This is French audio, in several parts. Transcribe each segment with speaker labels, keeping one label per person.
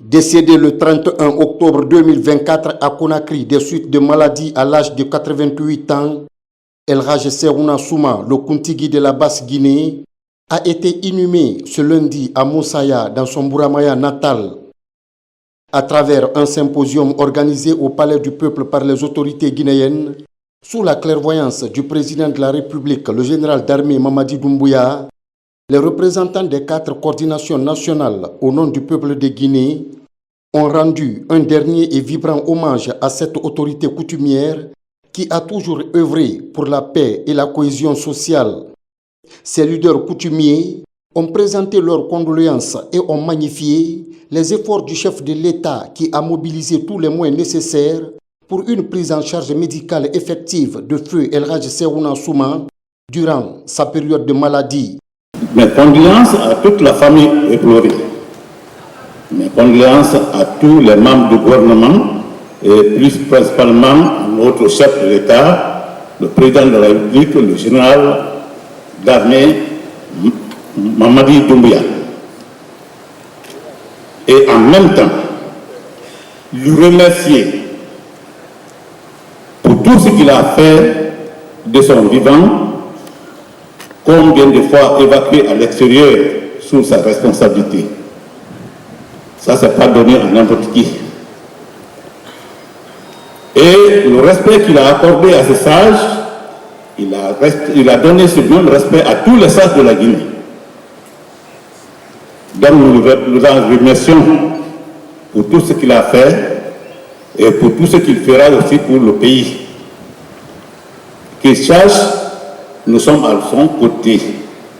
Speaker 1: Décédé le 31 octobre 2024 à Conakry des suites de maladie à l'âge de 88 ans, El Hadj Serouna Souma, le Kuntigi de la Basse-Guinée, a été inhumé ce lundi à Moussaya, dans son Bouramaya natal. À travers un symposium organisé au Palais du Peuple par les autorités guinéennes, sous la clairvoyance du président de la République, le général d'armée Mamadi Doumbouya, les représentants des 4 coordinations nationales au nom du peuple de Guinée ont rendu un dernier et vibrant hommage à cette autorité coutumière qui a toujours œuvré pour la paix et la cohésion sociale. Ces leaders coutumiers ont présenté leurs condoléances et ont magnifié les efforts du chef de l'État qui a mobilisé tous les moyens nécessaires pour une prise en charge médicale effective de feu El Hadj Serouna Souma durant sa période de maladie.
Speaker 2: Mes condoléances à toute la famille éplorée. Mes condoléances à tous les membres du gouvernement et plus principalement notre chef de l'État, le président de la République, le général d'armée Mamadi Doumbouya. Et en même temps, lui remercier pour tout ce qu'il a fait de son vivant, combien de fois évacué à l'extérieur sous sa responsabilité. Ça, c'est pas donné à n'importe qui. Et le respect qu'il a accordé à ces sages, il a donné ce même respect à tous les sages de la Guinée. Donc nous en remercions pour tout ce qu'il a fait et pour tout ce qu'il fera aussi pour le pays. Qu'il sache, nous sommes à son côté.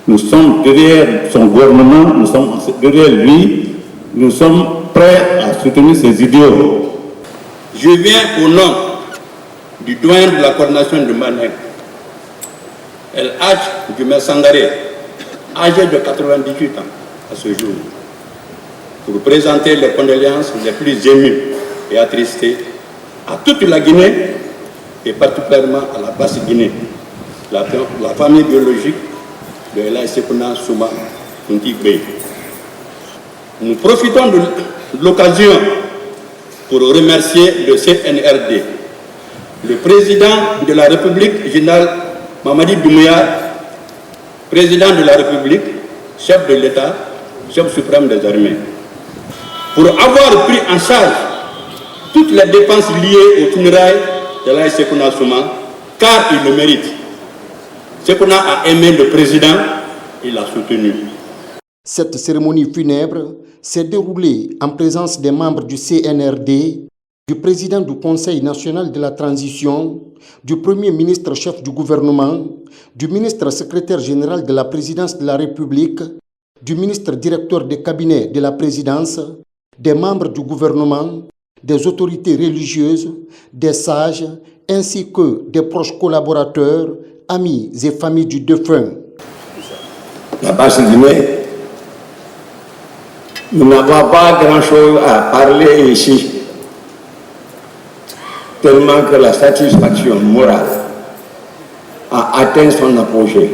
Speaker 2: Nous sommes derrière son gouvernement, nous sommes derrière lui, nous sommes prêts à soutenir ses idéaux.
Speaker 3: Je viens au nom du doyen de la coordination de Mané, El Hadj Dioumé Sangaré, âgé de 98 ans à ce jour, pour présenter les condoléances les plus émues et attristées à toute la Guinée et particulièrement à la Basse-Guinée, la famille biologique de El Hadj Serouna Souma Kuntigi. Nous profitons de l'occasion pour remercier le CNRD, le président de la République, général Mamadi Doumbouya, président de la République, chef de l'État, chef suprême des armées, pour avoir pris en charge toutes les dépenses liées au funérailles de El Hadj Serouna Souma, car il le mérite. Serouna a aimé le président, il l'a soutenu.
Speaker 1: Cette cérémonie funèbre s'est déroulée en présence des membres du CNRD, du président du Conseil national de la transition, du premier ministre chef du gouvernement, du ministre secrétaire général de la présidence de la République, du ministre directeur des cabinets de la présidence, des membres du gouvernement, des autorités religieuses, des sages, ainsi que des proches collaborateurs, amis et familles du défunt.
Speaker 4: La Basse-Guinée, nous n'avons pas grand-chose à parler ici, tellement que la satisfaction morale a atteint son apogée.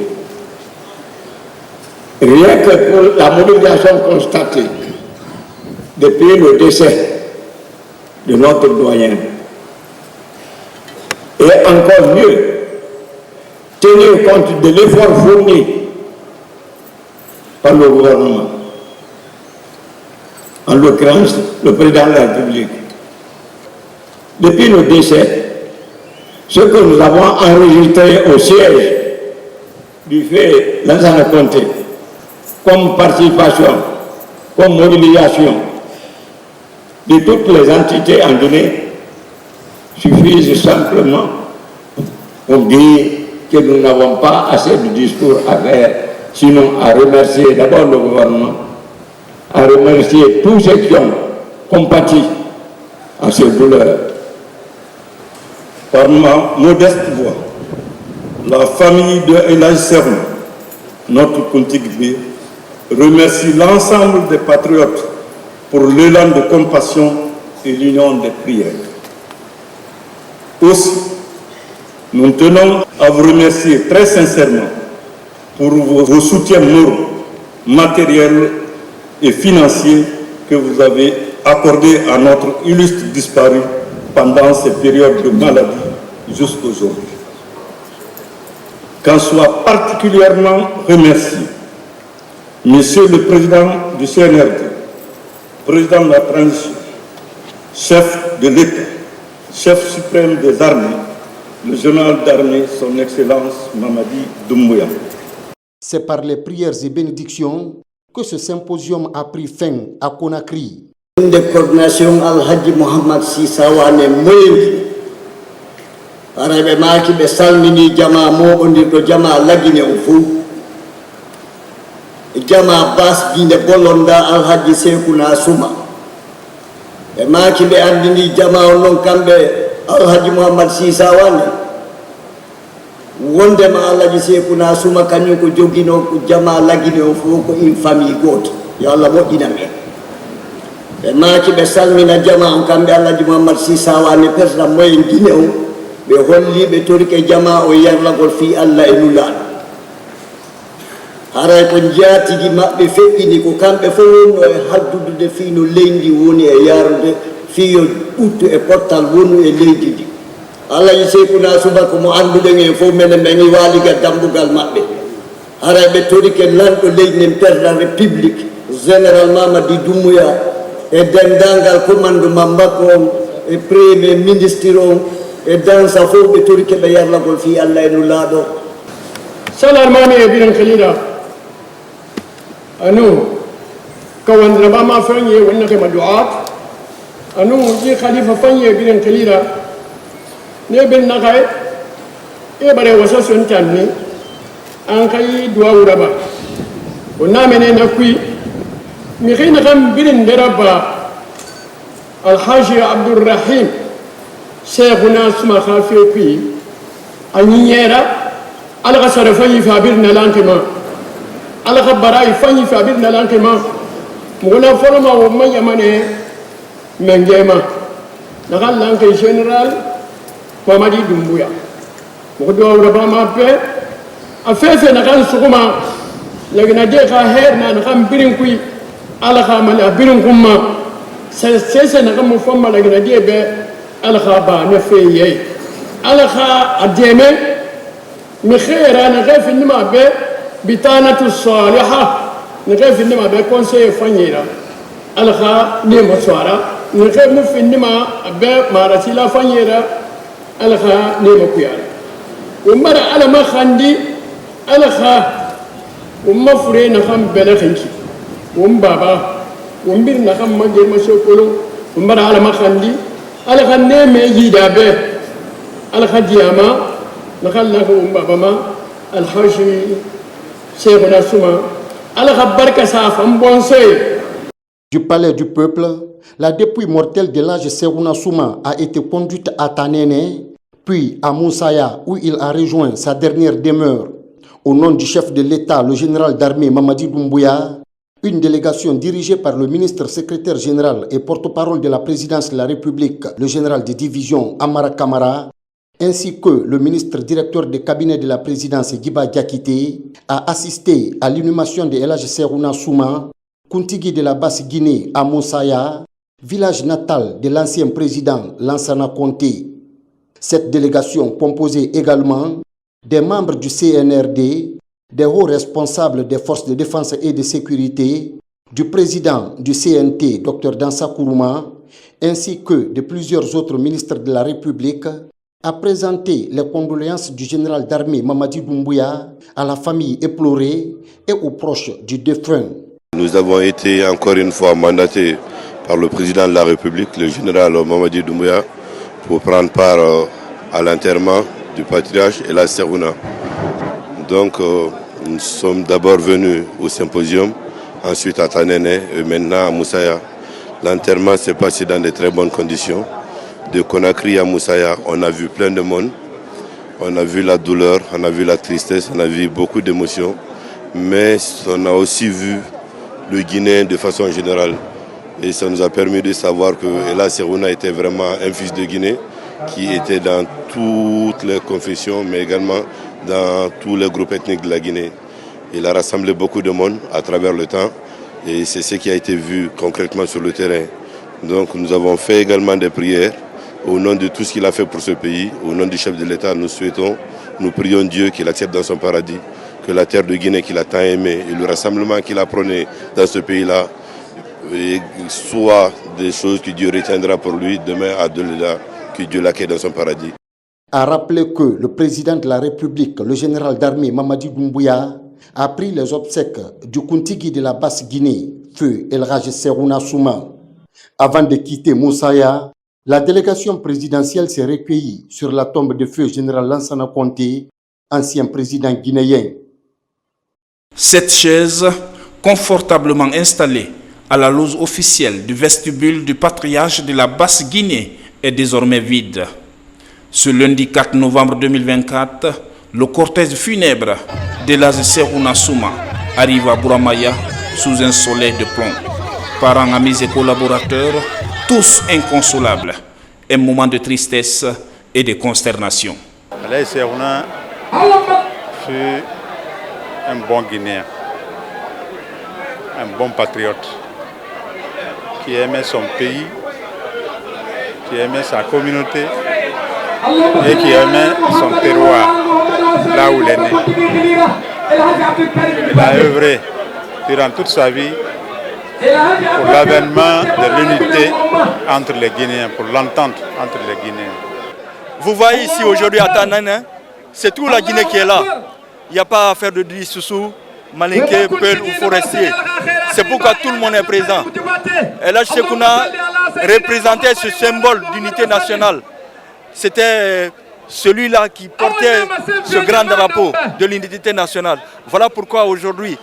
Speaker 4: Rien que pour la mobilisation constatée depuis le décès de notre doyen, et encore mieux, tenir compte de l'effort fourni par le gouvernement, en l'occurrence le président de la République. Depuis le décès, ce que nous avons enregistré au siège du fait Lansana Conté, comme participation, comme mobilisation de toutes les entités en Guinée, suffisent simplement pour dire que nous n'avons pas assez de discours à faire, sinon à remercier d'abord le gouvernement, à remercier tous ceux qui ont compati à ces douleurs.
Speaker 2: Par ma modeste voix, la famille de El Hadj Serouna, notre Kuntigi, remercie l'ensemble des patriotes pour l'élan de compassion et l'union des prières. Aussi, nous tenons à vous remercier très sincèrement pour vos soutiens moraux, matériels et financiers que vous avez accordée à notre illustre disparu pendant ces périodes de maladie jusqu'aujourd'hui. Qu'en soit particulièrement remercié Monsieur le Président du CNRD, Président de la Transition, chef de l'État, chef suprême des armées, le général d'armée, son Excellence Mamadi Doumbouya.
Speaker 1: C'est par les prières et bénédictions que ce symposium a pris fin à Conakry.
Speaker 4: De coordination Al-Hadji Mohamed Sisawane Moyendi arabe maki be salmini jama moɓodirɗo jama lagine o fou jama bas guinde bolonda Al-Hadji Sekuna Suma e maki ɓe andini jama o noon kamɓe Al-Hadji Mohamed Sisawane wondema Al-Hadji Sekuna Suma kañum ko joguino ko jama lagine o fou ko une famille goto yo Allah moƴƴina men ɓe maaki ɓe salmina jama on kamɓe Alhaji Mouhammad Sisawane président moyen Guinée o ɓe holli ɓe torike jama o yarlagol fi Allah e nulaaɗo haray ko jaatigi maɓɓe feƴƴini ko kamɓe fof wonno e haddude fi no leydi woni e yarude fi yo ɓuttu e pottal wonu e leydi ndi Alhaji Sekuna Suma ko mo annduɗen en fof minen ɓe ngi waaliga dambugal maɓɓe haray ɓe torike lanɗo leydi nden président république général Mamadi Doumbouya e dendangal commandement makko on e premier ministre on e dansa fof ɓe tori keɓe yarlagol fi Allah e nulaaɗo
Speaker 5: salar mami e biran kalida anu kawandira bama fanye wonna ke maduat anu ji khalifa fanye biran kalida ne ben nakay e bare wasa son tanni an kay duwa uraba wonna mene nakui mi xeyna xam birin deraba Alhaji Abdurrahim Cheikhuna Suma khafiyo pi anyera alga sarafanyi fabirna lankema alga barai fanyi fabirna lankema mugona forma wo manya mane mengema nagal lanke general Mamadi Doumbouya mugo wura ma pe afefe nagal suguma lagina de ka herna nakam birin kuy alga mala birin kumma sese nakam famma lagina de be alga ba ne feye alga ademe mi khaira na gaf inma be bitanatu salihah na gaf inma be conseil fanyira alga ne maswara na gaf mu finma be marasila fanyira alga ne makuyara umara ala ma khandi alga umma fure na kham bela khinki baba bir na kham ma ge ma sokolo umara ala ma khandi alga ne me yida be alga diama نخلّه بابا الحاج Cheikhuna Suma alga barka saf mbonse.
Speaker 1: Du palais du peuple, la dépouille mortelle de l'âge Cheikhuna Suma a été conduite à Tanene, puis à Moussaya, où il a rejoint sa dernière demeure. Au nom du chef de l'État, le général d'armée Mamadi Doumbouya, une délégation dirigée par le ministre secrétaire général et porte-parole de la présidence de la République, le général de division Amara Kamara, ainsi que le ministre directeur de cabinet de la présidence Giba Diakité, a assisté à l'inhumation de El Hadji Cheikhuna Suma, Kuntigi de la Basse-Guinée à Moussaya, village natal de l'ancien président Lansana Conté. Cette délégation composait également des membres du CNRD, des hauts responsables des forces de défense et de sécurité, du président du CNT, Dr Dansa Kourouma, ainsi que de plusieurs autres ministres de la République, a présenté les condoléances du général d'armée Mamadi Doumbouya à la famille éplorée et aux proches du défunt.
Speaker 6: Nous avons été encore une fois mandatés par le président de la République, le général Mamadi Doumbouya, pour prendre part à l'enterrement du patriarche El Hadji Cheikhuna. Donc nous sommes d'abord venus au symposium, ensuite à Tanene et maintenant à Moussaya. L'enterrement s'est passé dans de très bonnes conditions. De Conakry à Moussaya, on a vu plein de monde, on a vu la douleur, on a vu la tristesse, on a vu beaucoup d'émotions, mais on a aussi vu le Guinéen de façon générale. Et ça nous a permis de savoir que El Hadji Cheikhuna était vraiment un fils de Guinée, qui était dans toutes les confessions, mais également dans tous les groupes ethniques de la Guinée. Il a rassemblé beaucoup de monde à travers le temps, et c'est ce qui a été vu concrètement sur le terrain. Donc nous avons fait également des prières au nom de tout ce qu'il a fait pour ce pays, au nom du chef de l'État. Nous prions Dieu qu'il accepte dans son paradis, que la terre de Guinée qu'il a tant aimée et le rassemblement qu'il a prôné dans ce pays-là soit des choses que Dieu retiendra pour lui demain à Delila, que Dieu l'accueille dans son paradis.
Speaker 1: A rappelé que le président de la République, le général d'armée Mamadi Doumbouya, a pris les obsèques du Kuntigi de la Basse-Guinée, feu El Hadj Serouna Souma. Avant de quitter Moussaya, la délégation présidentielle s'est recueillie sur la tombe de feu général Lansana Conté, ancien président guinéen.
Speaker 7: Cette chaise, confortablement installée à la loge officielle du vestibule du patriarche de la Basse-Guinée, est désormais vide. Ce lundi 4 novembre 2024, le cortège funèbre d'El Hadj Serouna Souma arrive à Bouramaya sous un soleil de plomb. Parents, amis et collaborateurs, tous inconsolables. Un moment de tristesse et de consternation.
Speaker 8: El Hadj Serouna fut un bon Guinéen, un bon patriote, qui aimait son pays, qui aimait sa communauté et qui aimait son terroir, là où il est né. Il a œuvré durant toute sa vie pour l'avènement de l'unité entre les Guinéens, pour l'entente entre les Guinéens.
Speaker 9: Vous voyez ici aujourd'hui à Tanane, c'est toute la Guinée qui est là. Il n'y a pas à faire de Dissoussou, Malinké, Peul ou Forestier. C'est pourquoi tout le monde est présent. El Hadj Serouna représentait ce symbole d'unité nationale. C'était celui-là qui portait ce grand drapeau de l'unité nationale. Voilà pourquoi aujourd'hui,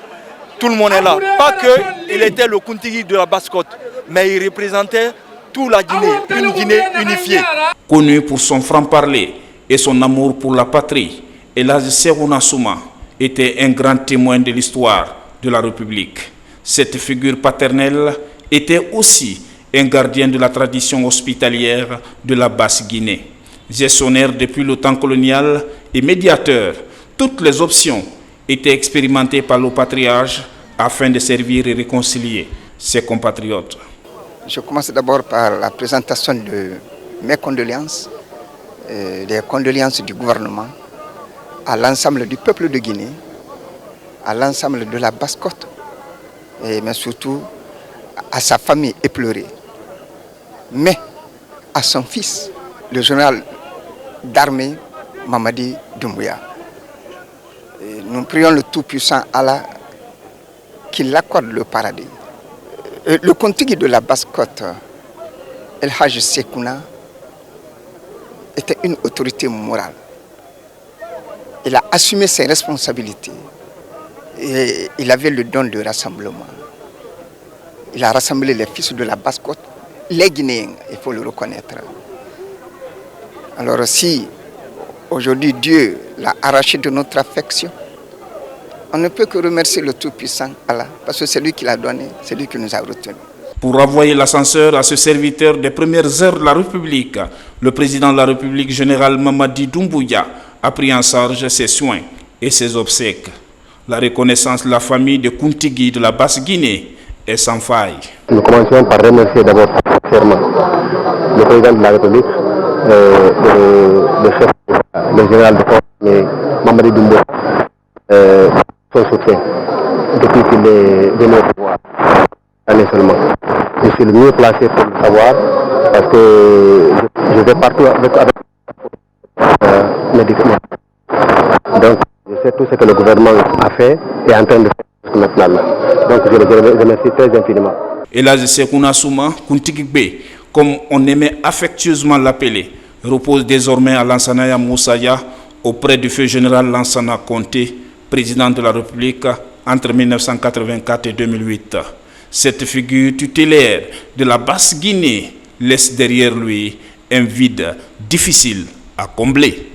Speaker 9: tout le monde est là. Pas qu'il était le Kuntigi de la Basse-Côte, mais il représentait toute la Guinée, une Guinée unifiée.
Speaker 7: Connu pour son franc-parler et son amour pour la patrie, El Hadj Serouna Souma était un grand témoin de l'histoire de la République. Cette figure paternelle était aussi un gardien de la tradition hospitalière de la Basse-Guinée. Gestionnaire depuis le temps colonial et médiateur, toutes les options étaient expérimentées par le patriarche afin de servir et réconcilier ses compatriotes.
Speaker 10: Je commence d'abord par la présentation de mes condoléances, des condoléances du gouvernement à l'ensemble du peuple de Guinée, à l'ensemble de la Basse-Côte, mais surtout à sa famille éplorée, mais à son fils, le général d'armée Mamadi Doumbouya. Nous prions le Tout-Puissant Allah qu'il accorde le paradis. Le Kuntigi de la Basse-Côte, El Hadj Serouna, était une autorité morale. Il a assumé ses responsabilités et il avait le don de rassemblement. Il a rassemblé les fils de la Basse-Côte, les Guinéens, il faut le reconnaître. Alors si aujourd'hui Dieu l'a arraché de notre affection, on ne peut que remercier le Tout-Puissant Allah, parce que c'est lui qui l'a donné, c'est lui qui nous a retenus.
Speaker 7: Pour envoyer l'ascenseur à ce serviteur des premières heures de la République, le président de la République, général Mamadi Doumbouya, a pris en charge ses soins et ses obsèques. La reconnaissance de la famille de Kuntigi de la Basse-Guinée est sans faille.
Speaker 11: Nous commençons par remercier d'abord sincèrement le président de la République, le chef, le général de corps, Mamadi Doumbouya, son soutien depuis qu'il est venu au pouvoir, année seulement. Je suis le mieux placé pour le savoir parce que je vais partout avec médicaments. Donc je sais tout ce que le gouvernement a fait et est en train de faire maintenant. Donc je le remercie très infiniment.
Speaker 7: El Hadj Serouna Souma, Kuntigi B, comme on aimait affectueusement l'appeler, repose désormais à Lansana Moussaya auprès du feu général Lansana Conté, président de la République entre 1984 et 2008. Cette figure tutélaire de la Basse-Guinée laisse derrière lui un vide difficile à combler.